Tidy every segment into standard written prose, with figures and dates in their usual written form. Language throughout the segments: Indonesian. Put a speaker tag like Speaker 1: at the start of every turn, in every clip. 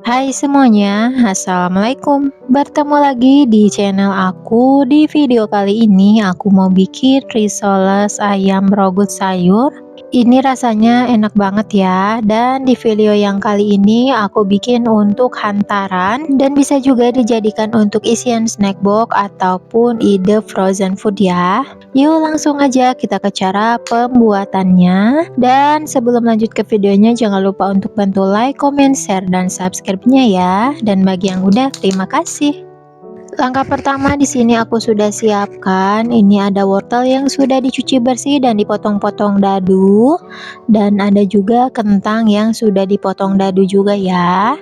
Speaker 1: Hai semuanya, assalamualaikum. Bertemu lagi di channel aku. Di video kali ini aku mau bikin risoles ayam rogut sayur. Ini rasanya enak banget ya. Dan di video yang kali ini aku bikin untuk hantaran dan bisa juga dijadikan untuk isian snack box ataupun ide frozen food ya. Yuk langsung aja kita ke cara pembuatannya. Dan sebelum lanjut ke videonya jangan lupa untuk bantu like, comment, share, dan subscribe-nya ya. Dan bagi yang udah terima kasih. Langkah pertama di sini aku sudah siapkan. Ini ada wortel yang sudah dicuci bersih dan dipotong-potong dadu, dan ada juga kentang yang sudah dipotong dadu juga ya.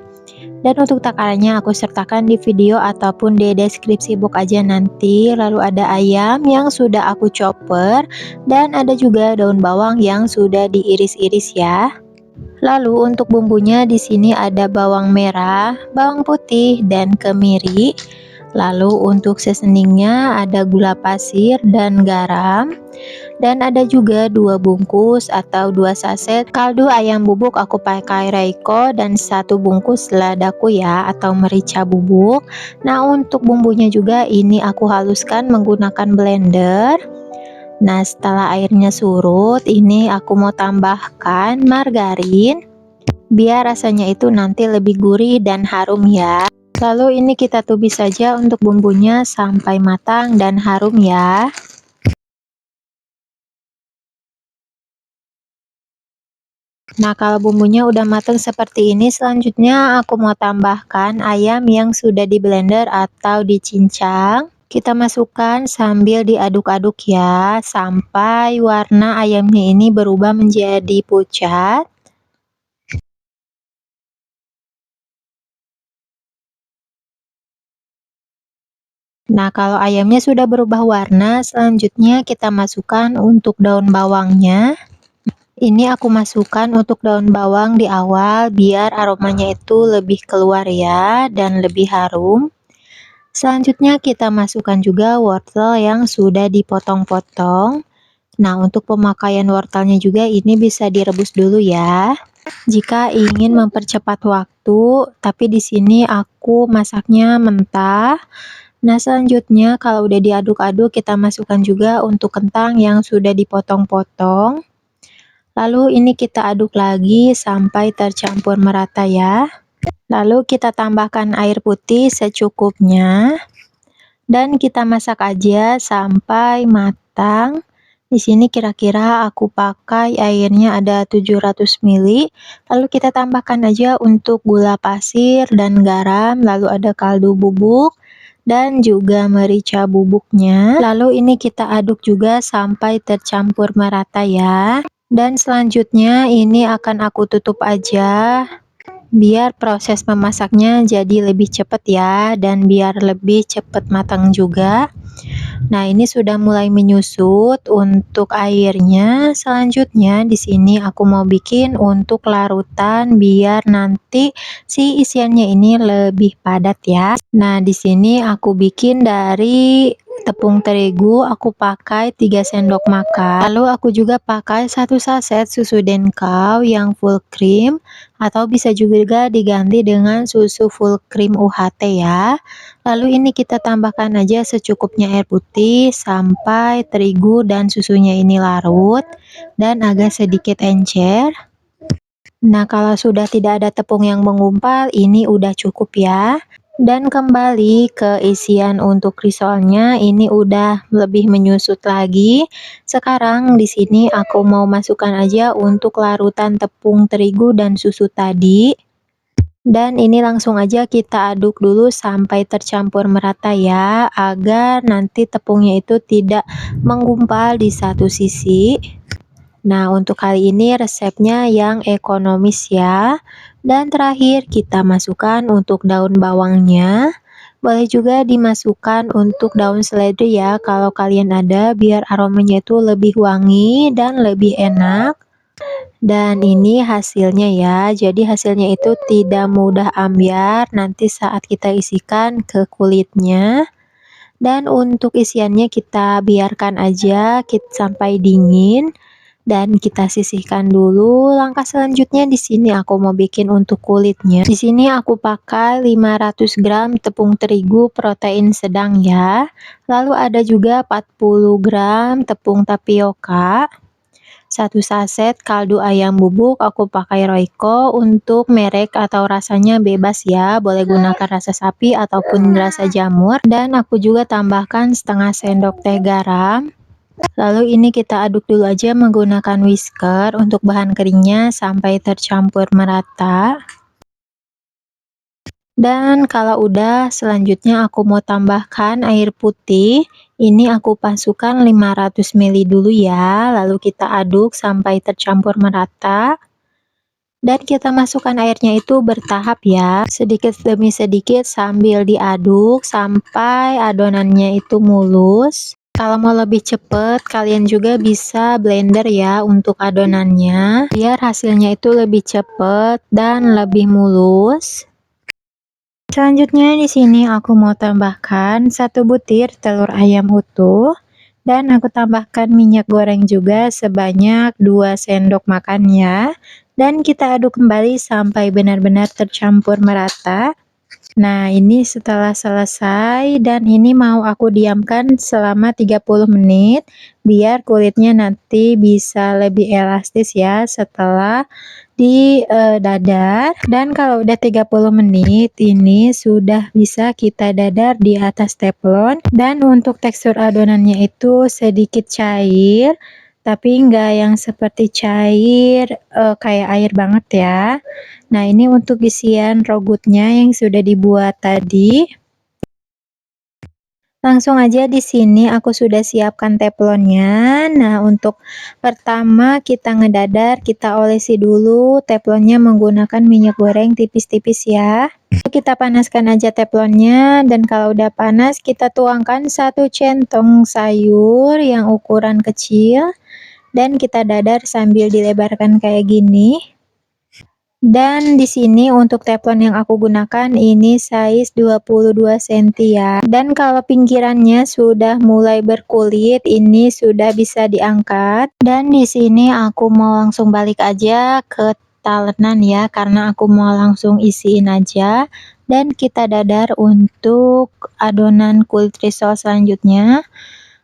Speaker 1: Dan untuk takarannya aku sertakan di video ataupun di deskripsi box aja nanti. Lalu ada ayam yang sudah aku chopper dan ada juga daun bawang yang sudah diiris-iris ya. Lalu untuk bumbunya di sini ada bawang merah, bawang putih, dan kemiri. Lalu untuk seasoningnya ada gula pasir dan garam. Dan ada juga 2 bungkus atau 2 saset kaldu ayam bubuk aku pakai Reiko dan 1 bungkus ladaku ya atau merica bubuk. Nah untuk bumbunya juga ini aku haluskan menggunakan blender. Nah setelah airnya surut ini aku mau tambahkan margarin biar rasanya itu nanti lebih gurih dan harum ya. Lalu ini kita tumis saja untuk bumbunya sampai matang dan harum ya. Nah kalau bumbunya udah matang seperti ini, selanjutnya aku mau tambahkan ayam yang sudah di blender atau dicincang. Kita masukkan sambil diaduk-aduk ya sampai warna ayamnya ini berubah menjadi pucat. Nah kalau ayamnya sudah berubah warna, selanjutnya kita masukkan untuk daun bawangnya. Ini aku masukkan untuk daun bawang di awal biar aromanya itu lebih keluar ya dan lebih harum. Selanjutnya kita masukkan juga wortel yang sudah dipotong-potong. Nah untuk pemakaian wortelnya juga ini bisa direbus dulu ya. Jika ingin mempercepat waktu, tapi di sini aku masaknya mentah. Nah selanjutnya kalau udah diaduk-aduk kita masukkan juga untuk kentang yang sudah dipotong-potong. Lalu ini kita aduk lagi sampai tercampur merata ya. Lalu kita tambahkan air putih secukupnya dan kita masak aja sampai matang. Di sini kira-kira aku pakai airnya ada 700 ml. Lalu kita tambahkan aja untuk gula pasir dan garam, lalu ada kaldu bubuk dan juga merica bubuknya. Lalu ini kita aduk juga sampai tercampur merata ya. Dan selanjutnya ini akan aku tutup aja biar proses memasaknya jadi lebih cepat ya dan biar lebih cepat matang juga. Nah, ini sudah mulai menyusut untuk airnya. Selanjutnya di sini aku mau bikin untuk larutan biar nanti si isiannya ini lebih padat ya. Nah, di sini aku bikin dari tepung terigu aku pakai 3 sendok makan. Lalu aku juga pakai 1 saset susu Denkau yang full cream atau bisa juga diganti dengan susu full cream UHT ya. Lalu ini kita tambahkan aja secukupnya air putih sampai terigu dan susunya ini larut dan agak sedikit encer. Nah, kalau sudah tidak ada tepung yang menggumpal, ini udah cukup ya. Dan kembali ke isian untuk risolnya, ini udah lebih menyusut lagi. Sekarang di sini aku mau masukkan aja untuk larutan tepung terigu dan susu tadi. Dan ini langsung aja kita aduk dulu sampai tercampur merata ya, agar nanti tepungnya itu tidak menggumpal di satu sisi. Nah, untuk kali ini resepnya yang ekonomis ya. Dan terakhir kita masukkan untuk daun bawangnya. Boleh juga dimasukkan untuk daun seledri ya kalau kalian ada, biar aromanya itu lebih wangi dan lebih enak. Dan ini hasilnya ya. Jadi hasilnya itu tidak mudah ambyar nanti saat kita isikan ke kulitnya. Dan untuk isiannya kita biarkan aja sampai dingin. dan kita sisihkan dulu. Langkah selanjutnya di sini aku mau bikin untuk kulitnya. Di sini aku pakai 500 gram tepung terigu protein sedang ya. Lalu ada juga 40 gram tepung tapioka. 1 saset kaldu ayam bubuk, aku pakai Royco. Untuk merek atau rasanya bebas ya, boleh gunakan rasa sapi ataupun rasa jamur. Dan aku juga tambahkan setengah sendok teh garam. Lalu ini kita aduk dulu aja menggunakan whisker untuk bahan keringnya sampai tercampur merata. Dan kalau udah, selanjutnya aku mau tambahkan air putih. Ini aku masukkan 500 ml dulu ya, lalu kita aduk sampai tercampur merata. Dan kita masukkan airnya itu bertahap ya, sedikit demi sedikit sambil diaduk sampai adonannya itu mulus. Kalau mau lebih cepet, kalian juga bisa blender ya untuk adonannya, biar hasilnya itu lebih cepet dan lebih mulus. Selanjutnya di sini aku mau tambahkan 1 butir telur ayam utuh dan aku tambahkan minyak goreng juga sebanyak 2 sendok makan ya. Dan kita aduk kembali sampai benar-benar tercampur merata. Nah, ini setelah selesai dan ini mau aku diamkan selama 30 menit biar kulitnya nanti bisa lebih elastis ya setelah dadar. Dan kalau udah 30 menit ini sudah bisa kita dadar di atas teflon. Dan untuk tekstur adonannya itu sedikit cair, tapi enggak yang seperti cair kayak air banget ya. Nah, ini untuk isian rogutnya yang sudah dibuat tadi. Langsung aja di sini aku sudah siapkan teflonnya. Nah, untuk pertama kita ngedadar, kita olesi dulu teflonnya menggunakan minyak goreng tipis-tipis ya. Kita panaskan aja teflonnya dan kalau udah panas kita tuangkan 1 centong sayur yang ukuran kecil dan kita dadar sambil dilebarkan kayak gini. Dan di sini untuk teflon yang aku gunakan ini size 22 cm ya. Dan kalau pinggirannya sudah mulai berkulit, ini sudah bisa diangkat. Dan di sini aku mau langsung balik aja ke talenan ya, karena aku mau langsung isiin aja. Dan kita dadar untuk adonan kulit risol selanjutnya.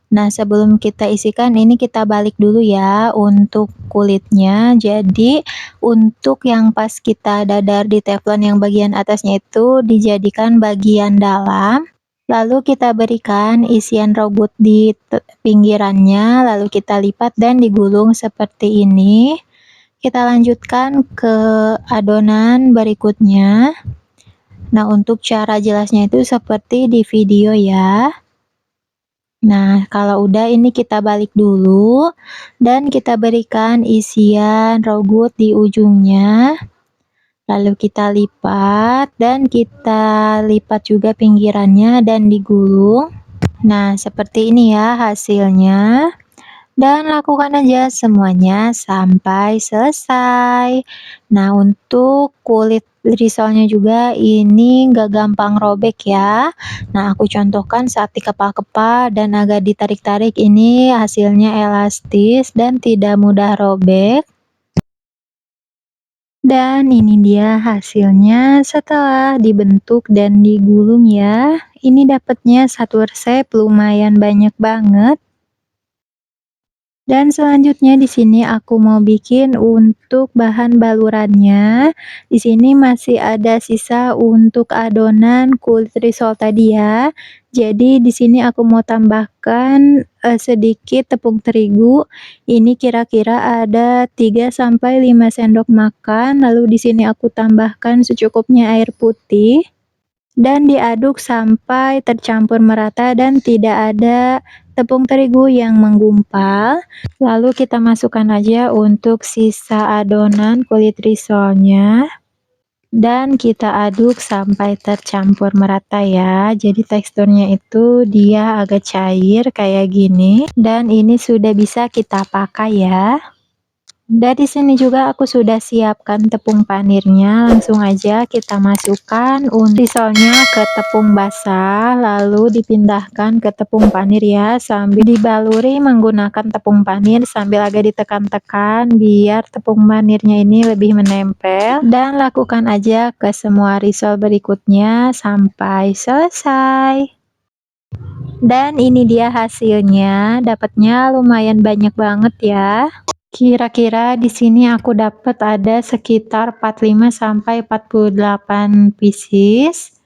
Speaker 1: Nah, sebelum kita isikan ini kita balik dulu ya untuk kulitnya. Jadi, untuk yang pas kita dadar di teflon yang bagian atasnya itu dijadikan bagian dalam. Lalu kita berikan isian robot di pinggirannya, lalu kita lipat dan digulung seperti ini. Kita lanjutkan ke adonan berikutnya. Nah, untuk cara jelasnya itu seperti di video ya. Nah, kalau udah ini kita balik dulu dan kita berikan isian rogut di ujungnya. Lalu kita lipat dan kita lipat juga pinggirannya dan digulung. Nah, seperti ini ya hasilnya. Dan lakukan aja semuanya sampai selesai. Nah, untuk kulit risolnya juga ini nggak gampang robek ya. Nah, aku contohkan saat dikepa-kepa dan agak ditarik-tarik, ini hasilnya elastis dan tidak mudah robek. Dan ini dia hasilnya setelah dibentuk dan digulung ya. Ini dapatnya satu resep lumayan banyak banget. Dan selanjutnya di sini aku mau bikin untuk bahan balurannya. Di sini masih ada sisa untuk adonan kulit risol tadi ya. Jadi di sini aku mau tambahkan sedikit tepung terigu. Ini kira-kira ada 3 sampai 5 sendok makan. Lalu di sini aku tambahkan secukupnya air putih dan diaduk sampai tercampur merata dan tidak ada tepung terigu yang menggumpal. Lalu kita masukkan aja untuk sisa adonan kulit risolnya dan kita aduk sampai tercampur merata ya. Jadi teksturnya itu dia agak cair kayak gini dan ini sudah bisa kita pakai ya. Dan di sini juga aku sudah siapkan tepung panirnya, langsung aja kita masukkan risolnya ke tepung basah, lalu dipindahkan ke tepung panir ya, sambil dibaluri menggunakan tepung panir sambil agak ditekan-tekan biar tepung panirnya ini lebih menempel, dan lakukan aja ke semua risol berikutnya sampai selesai. Dan ini dia hasilnya, dapatnya lumayan banyak banget ya. Kira-kira di sini aku dapat ada sekitar 45 sampai 48 pieces.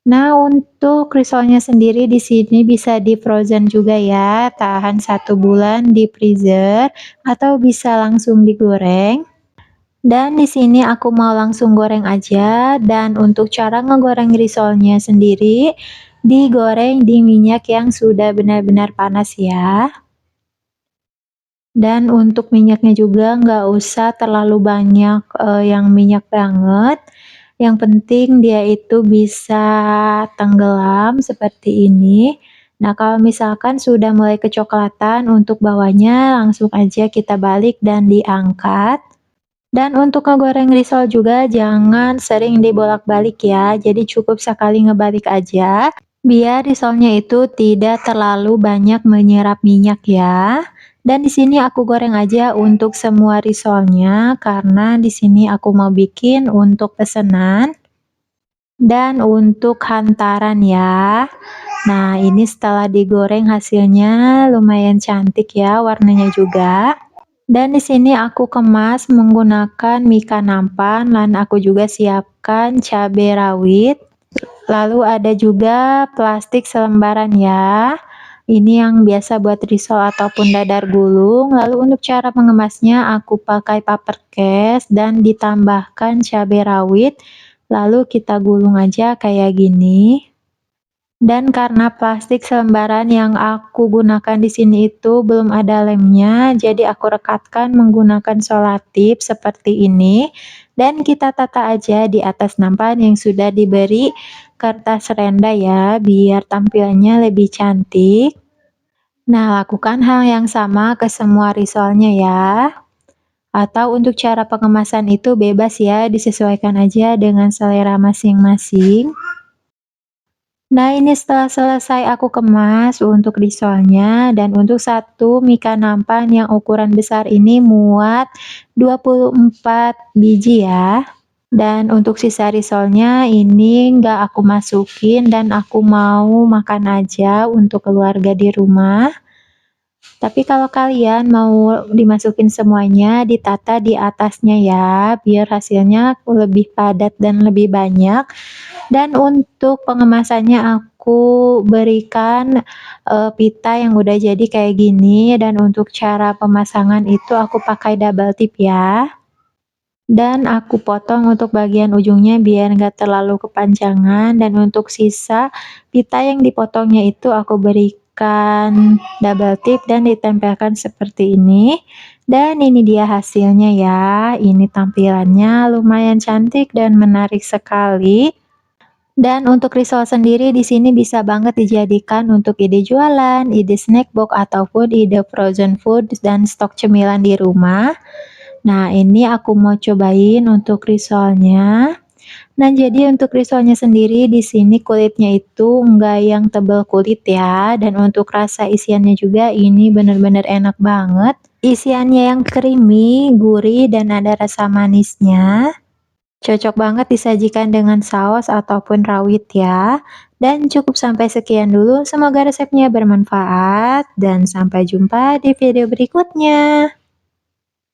Speaker 1: Nah, untuk risolnya sendiri di sini bisa di frozen juga ya, tahan 1 bulan di freezer atau bisa langsung digoreng. Dan di sini aku mau langsung goreng aja, dan untuk cara ngegoreng risolnya sendiri, digoreng di minyak yang sudah benar-benar panas ya. Dan untuk minyaknya juga nggak usah terlalu banyak, yang minyak banget, yang penting dia itu bisa tenggelam seperti ini. Nah, kalau misalkan sudah mulai kecoklatan untuk bawahnya, langsung aja kita balik dan diangkat. Dan untuk ngegoreng risol juga jangan sering dibolak-balik ya, jadi cukup sekali ngebalik aja, biar risolnya itu tidak terlalu banyak menyerap minyak ya. Dan di sini aku goreng aja untuk semua risolnya, karena di sini aku mau bikin untuk pesanan dan untuk hantaran ya. Nah, ini setelah digoreng hasilnya lumayan cantik ya, warnanya juga. Dan di sini aku kemas menggunakan mika nampan, dan aku juga siapkan cabai rawit. Lalu ada juga plastik selembaran ya. Ini yang biasa buat risol ataupun dadar gulung. Lalu untuk cara mengemasnya aku pakai paper cash dan ditambahkan cabai rawit. Lalu kita gulung aja kayak gini. Dan karena plastik selembaran yang aku gunakan di sini itu belum ada lemnya, jadi aku rekatkan menggunakan selotip seperti ini, dan kita tata aja di atas nampan yang sudah diberi kertas renda ya, biar tampilannya lebih cantik. Nah, lakukan hal yang sama ke semua risolnya ya. Atau untuk cara pengemasan itu bebas ya, disesuaikan aja dengan selera masing-masing. Nah, ini setelah selesai aku kemas untuk risolnya, dan untuk satu mika nampan yang ukuran besar ini muat 24 biji ya. Dan untuk sisa risolnya ini nggak aku masukin, dan aku mau makan aja untuk keluarga di rumah. Tapi kalau kalian mau dimasukin semuanya, ditata di atasnya ya, biar hasilnya lebih padat dan lebih banyak. Dan untuk pengemasannya aku berikan, pita yang udah jadi kayak gini, dan untuk cara pemasangan itu aku pakai double tip ya. Dan aku potong untuk bagian ujungnya biar nggak terlalu kepanjangan, dan untuk sisa pita yang dipotongnya itu aku berikan double tip dan ditempelkan seperti ini. Dan ini dia hasilnya ya, ini tampilannya lumayan cantik dan menarik sekali. Dan untuk risol sendiri di sini bisa banget dijadikan untuk ide jualan, ide snack box ataupun ide frozen food dan stok cemilan di rumah. Nah, ini aku mau cobain untuk risolnya. Nah, jadi untuk risolnya sendiri di sini kulitnya itu enggak yang tebal kulit ya, dan untuk rasa isiannya juga ini benar-benar enak banget. Isiannya yang creamy, gurih, dan ada rasa manisnya. Cocok banget disajikan dengan saus ataupun rawit ya. Dan cukup sampai sekian dulu, semoga resepnya bermanfaat dan sampai jumpa di video berikutnya.